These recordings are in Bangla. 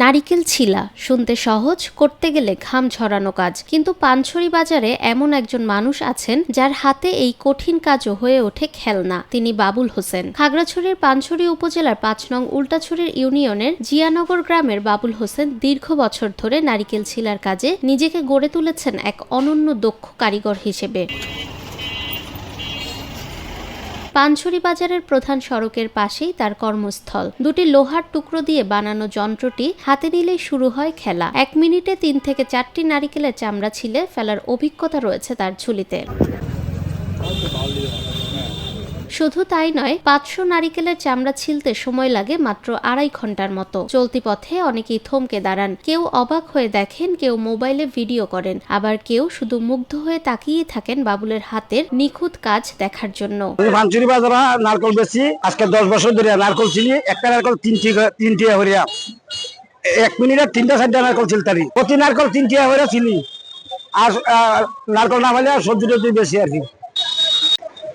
নারিকেল ছিলা শুনতে সহজ, করতে গেলে ঘাম ঝরানো কাজ, কিন্তু পানছড়ি বাজারে এমন একজন মানুষ আছেন যার হাতে এই কঠিন কাজও হয়ে ওঠে খেলনা। তিনি বাবুল হোসেন। খাগড়াছড়ির পানছড়ি উপজেলার ৫ নং উল্টাছড়ির ইউনিয়নের জিয়ানগর গ্রামের বাবুল হোসেন দীর্ঘ বছর ধরে নারিকেল ছিলার কাজে নিজেকে গড়ে তুলেছেন এক অনন্য দক্ষ কারিগর হিসেবে। পানছড়ি বাজারের প্রধান সড়কের পাশেই তার কর্মস্থল। দুটি লোহার টুকরো দিয়ে বানানো যন্ত্রটি হাতে নিলেই শুরু হয় খেলা। ১ মিনিটে ৩ থেকে ৪টি নারিকেলের চামড়া ছিলে ফেলার অভিজ্ঞতা রয়েছে তার ঝুলিতে। শুধু তাই নয়, ৫০০ নারিকেলের চামড়া ছিলতে সময় লাগে মাত্র ২.৫ ঘন্টার মতো। চলতি পথে অনেকেই থমকে দাঁড়ান, কেউ অবাক হয়ে দেখেন, কেউ মোবাইলে ভিডিও করেন, আবার কেউ শুধু মুগ্ধ হয়ে তাকিয়ে থাকেন বাবুলের হাতের নিখুঁত কাজ দেখার জন্য। পানছড়ি বাজারে নারকেল বেশি, আজকে ১০ বছর ধরে নারকেল ছিলি। একটা নারকেল ৩ টিয়া হরিয়া ১ মিনিটে ৩টা ৪টা নারকেল ছিলতারি। প্রতি নারকেল ৩ টিয়া হরিয়া ছিলি। আর নারকেল না হলে সবজি টবজি বেশি আর কি।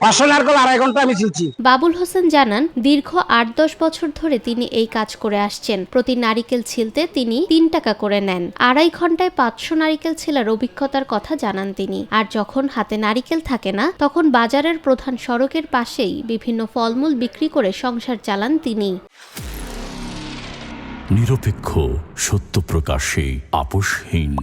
৫০০ নারকেল ২.৫ ঘন্টা আমি ছিলছি। বাবুল হোসেন জানান, দীর্ঘ ৮-১০ বছর ধরে তিনি এই কাজ করে আসছেন। প্রতি নারিকেল ছিলতে তিনি ৩ টাকা করে নেন। ২.৫ ঘন্টায় ৫০০ নারিকেল ছিলার অভিজ্ঞতার কথা জানান তিনি। আর যখন হাতে নারিকেল থাকে না, তখন বাজারের প্রধান সড়কের পাশেই বিভিন্ন ফলমূল বিক্রি করে সংসার চালান তিনি। নিরপেক্ষ, সত্য প্রকাশে আপোষহীন।